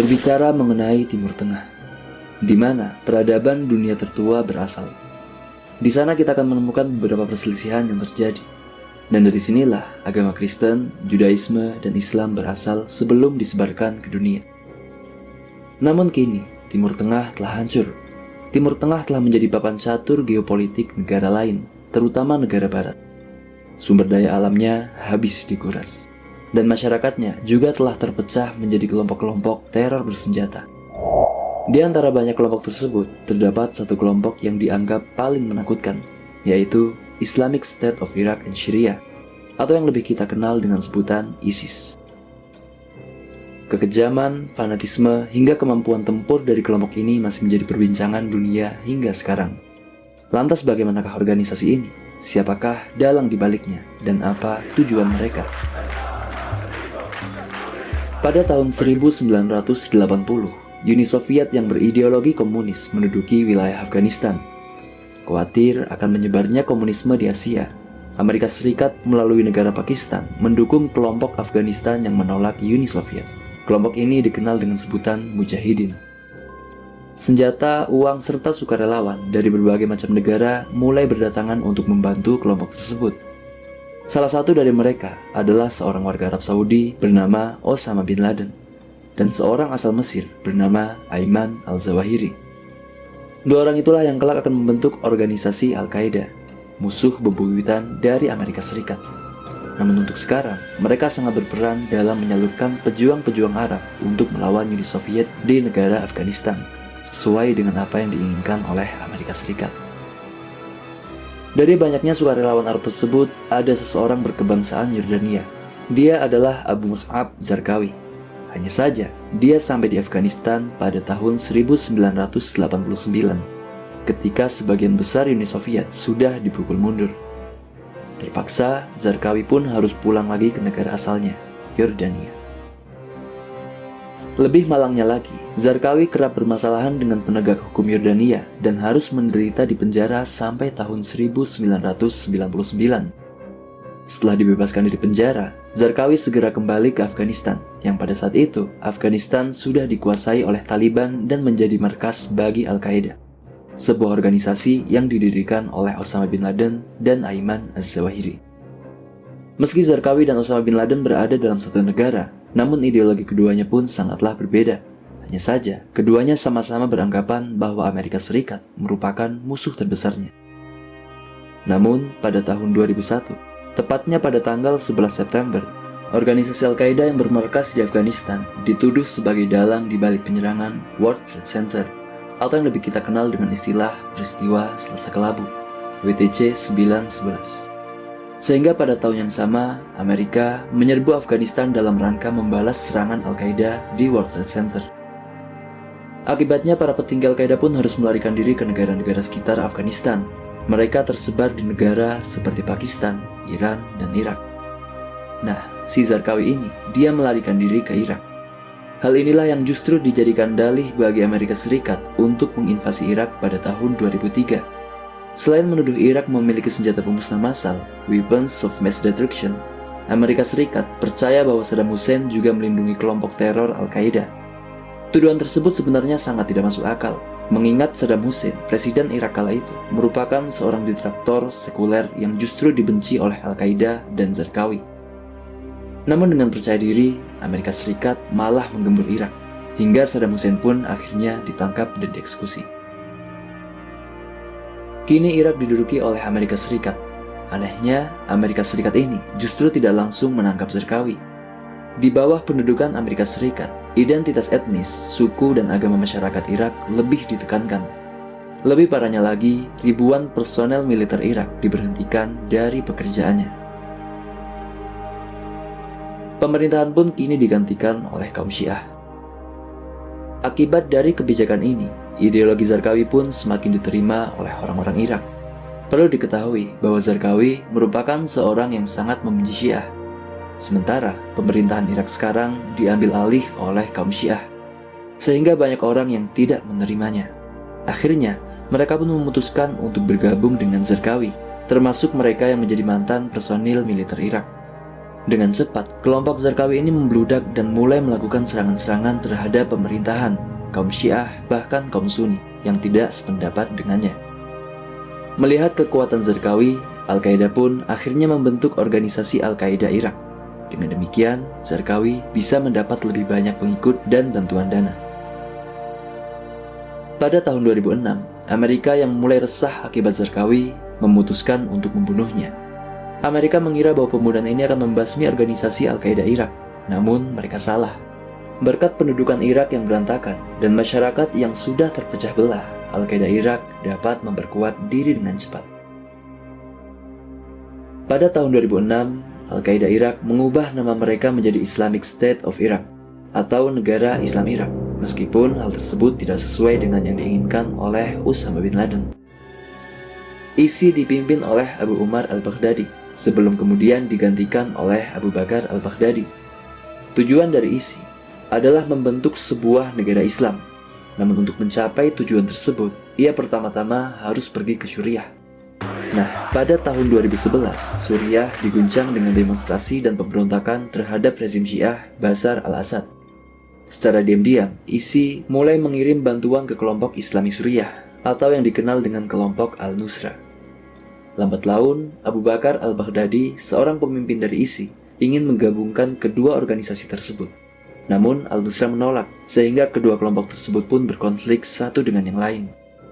berbicara mengenai Timur Tengah, di mana peradaban dunia tertua berasal. Di sana kita akan menemukan beberapa perselisihan yang terjadi. Dan dari sinilah agama Kristen, Judaisme, dan Islam berasal sebelum disebarkan ke dunia. Namun kini, Timur Tengah telah hancur. Timur Tengah telah menjadi papan catur geopolitik negara lain, terutama negara barat. Sumber daya alamnya habis dikuras. Dan masyarakatnya juga telah terpecah menjadi kelompok-kelompok teror bersenjata. Di antara banyak kelompok tersebut, terdapat satu kelompok yang dianggap paling menakutkan, yaitu Islamic State of Iraq and Syria, atau yang lebih kita kenal dengan sebutan ISIS. Kekejaman, fanatisme, hingga kemampuan tempur dari kelompok ini masih menjadi perbincangan dunia hingga sekarang. Lantas bagaimanakah organisasi ini? Siapakah dalang dibaliknya? Dan apa tujuan mereka? Pada tahun 1980, Uni Soviet yang berideologi komunis menduduki wilayah Afghanistan. Khawatir akan menyebarnya komunisme di Asia, Amerika Serikat melalui negara Pakistan mendukung kelompok Afghanistan yang menolak Uni Soviet. Kelompok ini dikenal dengan sebutan Mujahidin. Senjata, uang, serta sukarelawan dari berbagai macam negara mulai berdatangan untuk membantu kelompok tersebut. Salah satu dari mereka adalah seorang warga Arab Saudi bernama Osama bin Laden dan seorang asal Mesir bernama Ayman al-Zawahiri. Dua orang itulah yang kelak akan membentuk organisasi Al-Qaeda, musuh bebuyutan dari Amerika Serikat. Namun untuk sekarang, mereka sangat berperan dalam menyalurkan pejuang-pejuang Arab untuk melawan Uni Soviet di negara Afghanistan, sesuai dengan apa yang diinginkan oleh Amerika Serikat. Dari banyaknya sukarelawan Arab tersebut, ada seseorang berkebangsaan Yordania. Dia adalah Abu Mus'ab Zarqawi. Hanya saja, dia sampai di Afghanistan pada tahun 1989, ketika sebagian besar Uni Soviet sudah dipukul mundur. Terpaksa, Zarqawi pun harus pulang lagi ke negara asalnya, Yordania. Lebih malangnya lagi, Zarqawi kerap bermasalahan dengan penegak hukum Yordania dan harus menderita di penjara sampai tahun 1999. Setelah dibebaskan dari penjara, Zarqawi segera kembali ke Afghanistan, yang pada saat itu Afghanistan sudah dikuasai oleh Taliban dan menjadi markas bagi Al-Qaeda, sebuah organisasi yang didirikan oleh Osama bin Laden dan Ayman al-Zawahiri. Meski Zarqawi dan Osama bin Laden berada dalam satu negara, namun ideologi keduanya pun sangatlah berbeda. Hanya saja, keduanya sama-sama beranggapan bahwa Amerika Serikat merupakan musuh terbesarnya. Namun, pada tahun 2001, tepatnya pada tanggal 11 September, organisasi Al-Qaeda yang bermarkas di Afghanistan dituduh sebagai dalang di balik penyerangan World Trade Center, atau yang lebih kita kenal dengan istilah peristiwa Selasa Kelabu, WTC 9/11. Sehingga pada tahun yang sama, Amerika menyerbu Afghanistan dalam rangka membalas serangan Al-Qaeda di World Trade Center. Akibatnya para petinggi Al-Qaeda pun harus melarikan diri ke negara-negara sekitar Afghanistan. Mereka tersebar di negara seperti Pakistan, Iran, dan Irak. Nah, si Zarqawi ini, dia melarikan diri ke Irak. Hal inilah yang justru dijadikan dalih bagi Amerika Serikat untuk menginvasi Irak pada tahun 2003. Selain menuduh Irak memiliki senjata pemusnah massal, weapons of mass destruction, Amerika Serikat percaya bahwa Saddam Hussein juga melindungi kelompok teror Al-Qaeda. Tuduhan tersebut sebenarnya sangat tidak masuk akal, mengingat Saddam Hussein, presiden Irak kala itu, merupakan seorang diktator sekuler yang justru dibenci oleh Al-Qaeda dan Zarqawi. Namun dengan percaya diri, Amerika Serikat malah menggembur Irak, hingga Saddam Hussein pun akhirnya ditangkap dan dieksekusi. Kini Irak diduduki oleh Amerika Serikat. Anehnya, Amerika Serikat ini justru tidak langsung menangkap Zarqawi. Di bawah pendudukan Amerika Serikat, identitas etnis, suku, dan agama masyarakat Irak lebih ditekankan. Lebih parahnya lagi, ribuan personel militer Irak diberhentikan dari pekerjaannya. Pemerintahan pun kini digantikan oleh kaum Syiah. Akibat dari kebijakan ini, ideologi Zarqawi pun semakin diterima oleh orang-orang Irak. Perlu diketahui bahwa Zarqawi merupakan seorang yang sangat membenci Syiah. Sementara pemerintahan Irak sekarang diambil alih oleh kaum Syiah, sehingga banyak orang yang tidak menerimanya. Akhirnya, mereka pun memutuskan untuk bergabung dengan Zarqawi, termasuk mereka yang menjadi mantan personil militer Irak. Dengan cepat, kelompok Zarqawi ini membludak dan mulai melakukan serangan-serangan terhadap pemerintahan, kaum Syiah, bahkan kaum Sunni yang tidak sependapat dengannya. Melihat kekuatan Zarqawi, Al-Qaeda pun akhirnya membentuk organisasi Al-Qaeda Irak. Dengan demikian, Zarqawi bisa mendapat lebih banyak pengikut dan bantuan dana. Pada tahun 2006, Amerika yang mulai resah akibat Zarqawi memutuskan untuk membunuhnya. Amerika mengira bahwa pembunuhan ini akan membasmi organisasi Al-Qaeda Irak, namun mereka salah. Berkat pendudukan Irak yang berantakan dan masyarakat yang sudah terpecah belah, Al-Qaeda Irak dapat memperkuat diri dengan cepat. Pada tahun 2006, Al-Qaeda Irak mengubah nama mereka menjadi Islamic State of Iraq atau Negara Islam Irak, meskipun hal tersebut tidak sesuai dengan yang diinginkan oleh Usama bin Laden. ISI dipimpin oleh Abu Umar al-Baghdadi, sebelum kemudian digantikan oleh Abu Bakar al-Baghdadi. Tujuan dari ISI adalah membentuk sebuah negara Islam. Namun untuk mencapai tujuan tersebut, ia pertama-tama harus pergi ke Suriah. Nah, pada tahun 2011, Suriah diguncang dengan demonstrasi dan pemberontakan terhadap rezim Syiah Bashar al-Assad. Secara diam-diam, ISI mulai mengirim bantuan ke kelompok Islami Suriah atau yang dikenal dengan kelompok Al-Nusra. Lambat laun, Abu Bakar al-Baghdadi, seorang pemimpin dari ISI, ingin menggabungkan kedua organisasi tersebut. Namun, Al-Nusra menolak, sehingga kedua kelompok tersebut pun berkonflik satu dengan yang lain.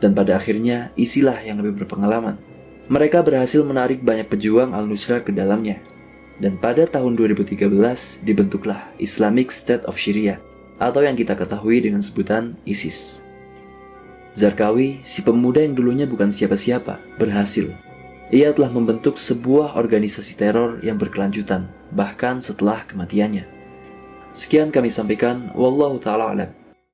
Dan pada akhirnya, ISI lah yang lebih berpengalaman. Mereka berhasil menarik banyak pejuang Al-Nusra ke dalamnya. Dan pada tahun 2013, dibentuklah Islamic State of Syria, atau yang kita ketahui dengan sebutan ISIS. Zarqawi, si pemuda yang dulunya bukan siapa-siapa, berhasil. Ia telah membentuk sebuah organisasi teror yang berkelanjutan, bahkan setelah kematiannya. Sekian kami sampaikan, wallahu ta'ala alam.